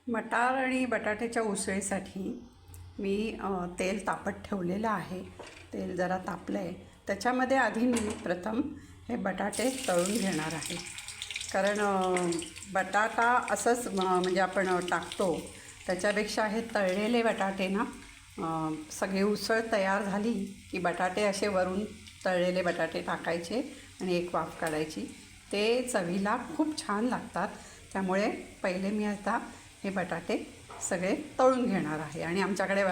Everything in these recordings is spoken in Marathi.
मटार आणि बटाट्याच्या उसळीसाठी मी तेल तापत ठेवलेलं आहे. तेल जरा तापलं आहे. त्याच्यामध्ये आधी मी प्रथम हे बटाटे तळून घेणार आहे. कारण बटाटा असंच म्हणजे आपण टाकतो, त्याच्यापेक्षा हे तळलेले बटाटे ना, सगळी उसळ तयार झाली की बटाटे असे वरून तळलेले बटाटे टाकायचे आणि एक वाफ काढायची. ते चवीला खूप छान लागतात. त्यामुळे पहिले मी आता हे बटाटे सगळे तळून घेणार आहे आणि आमच्याकडे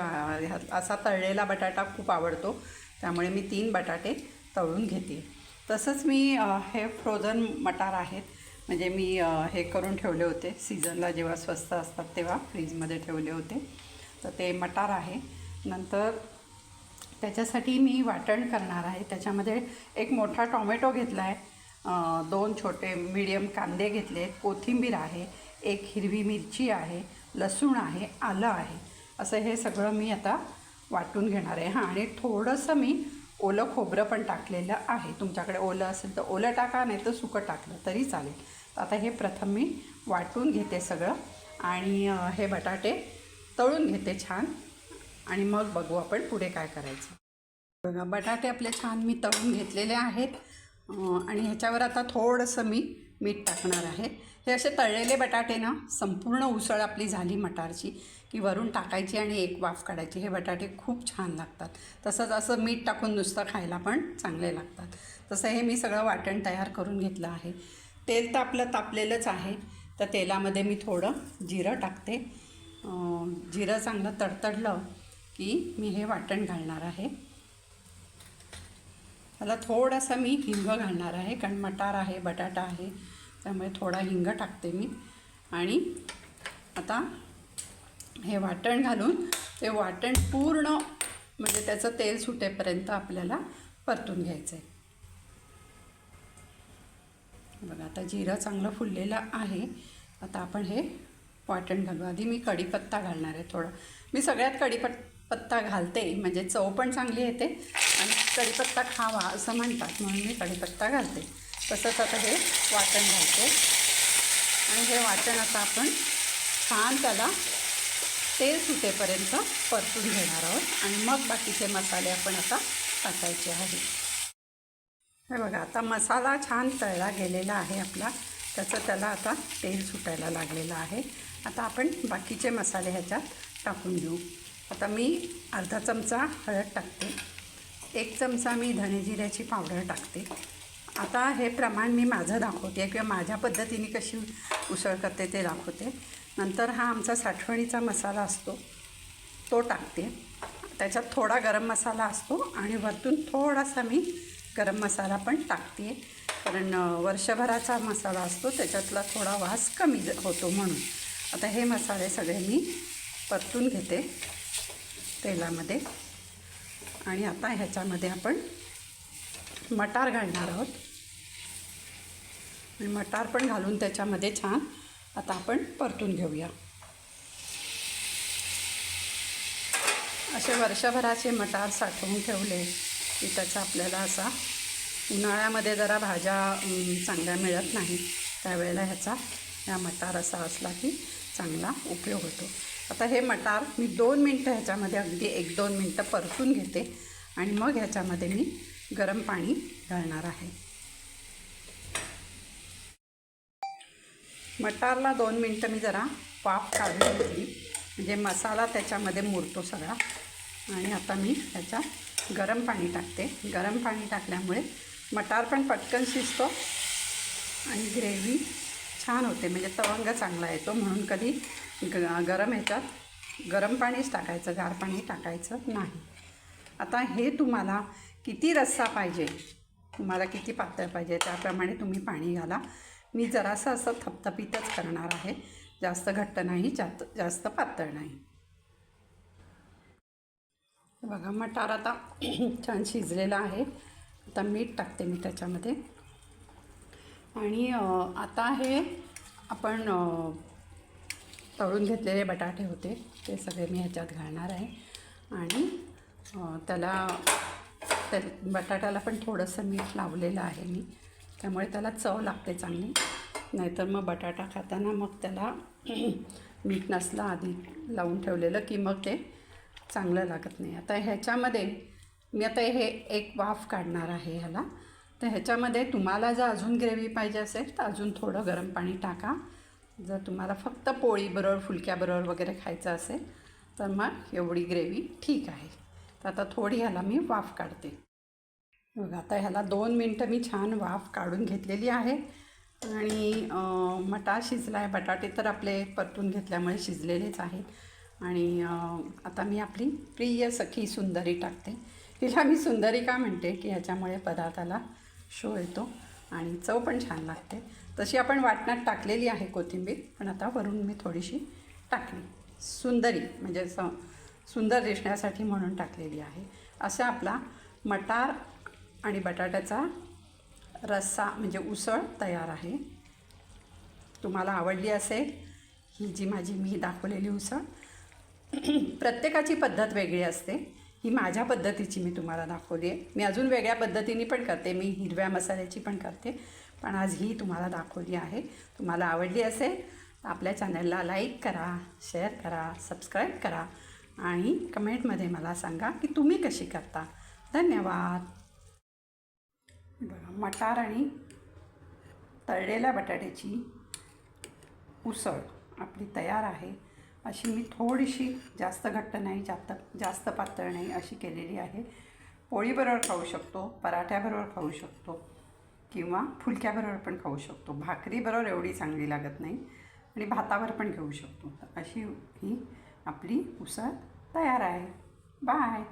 असा तळलेला बटाटा खूप आवडतो, त्यामुळे मी 3 बटाटे तळून घेते. तसंच मी हे फ्रोझन मटार आहेत, म्हणजे मी हे करून ठेवले होते सीझनला, जेव्हा स्वस्त असतात तेव्हा फ्रीजमध्ये ठेवले होते. तर ते मटार आहे. नंतर त्याच्यासाठी मी वाटण करणार आहे. त्याच्यामध्ये एक मोठा टॉमॅटो घेतला आहे, 2 छोटे मीडियम कांदे घेतले, कोथिंबीर आहे, एक हिरवी मिरची आहे, लसूण आहे, आलं आहे. असं हे सगळं मी आता वाटून घेणार आहे. आणि थोडंसं मी ओलं खोबरं पण टाकलेलं आहे. तुमच्याकडे ओलं असेल तर ओलं टाका, नाही तर सुकं टाकलं तरी चालेल. आता हे प्रथम मी वाटून घेते सगळं आणि हे बटाटे तळून घेते छान, आणि मग बघू आपण पुढे काय करायचं. बघा, बटाटे आपले छान मी तळून घेतलेले आहेत आणि ह्याच्यावर आता थोडंसं मी मीठ टाकणार आहे. हे असे तळलेले बटाटे ना, संपूर्ण उसळ आपली झाली मटारची की वरून टाकायची आणि एक वाफ काढायची. हे बटाटे खूप छान लागतात. तसंच असं मीठ टाकून नुसतं खायला पण चांगले लागतात. तसं हे मी सगळं वाटण तयार करून घेतलं आहे. तेल तर आपलं तापलेलंच आहे. तर तेलामध्ये मी थोडं जिरं टाकते. जिरं चांगलं तडतडलं की मी हे वाटण घालणार आहे. त्याला थोडासा मी हिंग घालणार आहे, कारण मटार आहे, बटाटा आहे, त्यामुळे थोडा हिंग टाकते मी. आणि आता हे वाटण घालून ते वाटण पूर्ण म्हणजे त्याचं तेल सुटेपर्यंत आपल्याला परतून घ्यायचं आहे. बघा, आता जिरं चांगलं फुललेलं आहे. आता आपण हे वाटण घालू. आधी मी कढीपत्ता घालणार आहे थोडा. मी सगळ्यात कढीपत्ता घालते, म्हणजे चव पण चांगली येते आणि कढीपत्ता खावा असं म्हणतात, म्हणून मी कढीपत्ता घालते. तसंच आता हे वाटण घालते आणि हे वाटण आता आपण छान त्याला तेल सुटेपर्यंत परतून घेणार आहोत आणि मग बाकीचे मसाले आपण आता टाकायचे आहेत. हे बघा, आता मसाला छान तळला गेलेला आहे आपला, त्याला आता तेल सुटायला लागलेलं आहे. आता आपण बाकीचे मसाले ह्याच्यात टाकून घेऊ. आता मी अर्धा चमचा हळद टाकते, 1 चमचा मी धणे जिऱ्याची पावडर टाकते. आता हे प्रमाण मी माझं दाखवते किंवा माझ्या पद्धतीने कशी उसळ करते ते दाखवते. नंतर हा आमचा साठवणीचा मसाला असतो तो टाकते. त्याच्यात थोडा गरम मसाला असतो आणि वरतून थोडासा मी गरम मसाला पण टाकते, कारण वर्षभराचा मसाला असतो, त्याच्यातला थोडा वास कमी होतो म्हणून. आता हे मसाले सगळे मी परतून घेते तेलामध्ये. आणि आता ह्याच्यामध्ये आपण मटार घालणार आहोत आणि मटार पण घालून त्याच्यामध्ये छान आता आपण परतून घेऊया. असे वर्षभराचे मटार साठवून ठेवले की त्याचा आपल्याला असा उन्हाळ्यामध्ये जरा भाज्या चांगल्या मिळत नाही, त्यावेळेला ह्या मटार असा असला की चांगला उपयोग होतो. आता हे मटार मी 2 मिनटं ह्याच्यामध्ये अगदी 1-2 मिनटं परतून घेते आणि मग ह्याच्यामध्ये मी गरम पाणी घालणार आहे. मटारला 2 मिनटं मी जरा वाफ काढून घेतली, म्हणजे मसाला त्याच्यामध्ये मुरतो सगळा. आणि आता मी ह्याच्यात गरम पाणी टाकते. गरम पाणी टाकल्यामुळे मटार पण पटकन शिजतो आणि ग्रेव्ही छान होते, म्हणजे तवंग चांगला येतो. म्हणून कधी गरम ह्याच्यात गरम पाणीच टाकायचं, गार पाणी टाकायचं नाही. आता हे तुम्हाला किती रस्सा पाहिजे, तुम्हाला किती पातळ पाहिजे त्याप्रमाणे तुम्ही पाणी घाला. मी जरासं असं थपथपीतच करणार आहे, जास्त घट्ट नाही, जास्त पातळ नाही. बघा, मटार आता छान शिजलेला आहे. आता मीठ टाकते मी त्याच्यामध्ये. आणि आता हे आपण तळून घेतलेले बटाटे होते ते सगळे मी ह्याच्यात घालणार आहे. आणि त्या बटाट्याला पण थोडंसं मीठ लावलेलं आहे मी, त्यामुळे त्याला चव लागते चांगली. नाहीतर मग बटाटा खाताना मग त्याला मीठ नसलं आधी लावून ठेवलेलं की मग ते चांगलं लागत नाही. आता ह्याच्यामध्ये मी आता हे एक वाफ काढणार आहे ह्याला. तर ह्याच्यामध्ये तुम्हाला जर अजून ग्रेव्ही पाहिजे असेल तर अजून थोडं गरम पाणी टाका. जर तुम्हाला फक्त पोळीबरोबर फुलक्याबरोबर वगैरे खायचं असेल तर मग एवढी ग्रेव्ही ठीक आहे. तर आता थोडी ह्याला मी वाफ काढते. बघा आता ह्याला 2 मिनटं मी छान वाफ काढून घेतलेली आहे आणि मटार शिजला आहे. बटाटे तर आपले परतून घेतल्यामुळे शिजलेलेच आहेत. आणि आता मी आपली प्रिय सखी सुंदरी टाकते. तिला मी सुंदरी का म्हणते की ह्याच्यामुळे पदार्थाला शो येतो आणि चव पण छान लागते. तशी आपण वाटणात टाकलेली आहे कोथिंबीर, पण आता वरून मी थोडीशी टाकली. सुंदरी म्हणजे सुंदर दिसण्यासाठी म्हणून टाकलेली आहे. असा आपला मटार आणि बटाट्याचा रस्सा म्हणजे उसळ तयार आहे. तुम्हाला आवडली असेल ही जी मी दाखवलेली उसळ. प्रत्येकाची पद्धत वेगळी असते. ही माझ्या पद्धतीची मी तुम्हाला दाखवली आहे. मी अजून वेगळ्या पद्धतीने पण करते. मी हिरव्या मसाल्याची पण करते, पण आज ही तुम्हाला दाखवली आहे. तुम्हाला आवडली असेल तर आपल्या चॅनलला लाईक करा, शेअर करा, सबस्क्राईब करा आणि कमेंटमध्ये मला सांगा की तुम्ही कशी करता. धन्यवाद. बघा मटार आणि तळलेल्या बटाट्याची उसळ आपली तयार आहे. अशी मी थोडीशी जास्त घट्ट नाही, जास्त पातळ नाही अशी केलेली आहे. पोळीबरोबर खाऊ शकतो, पराठ्याबरोबर खाऊ शकतो किंवा फुलक्याबरोबर पण खाऊ शकतो. भाकरीबरोबर एवढी चांगली लागत नाही आणि भातावर पण घेऊ शकतो. तर अशी ही आपली उसळ तयार आहे. बाय.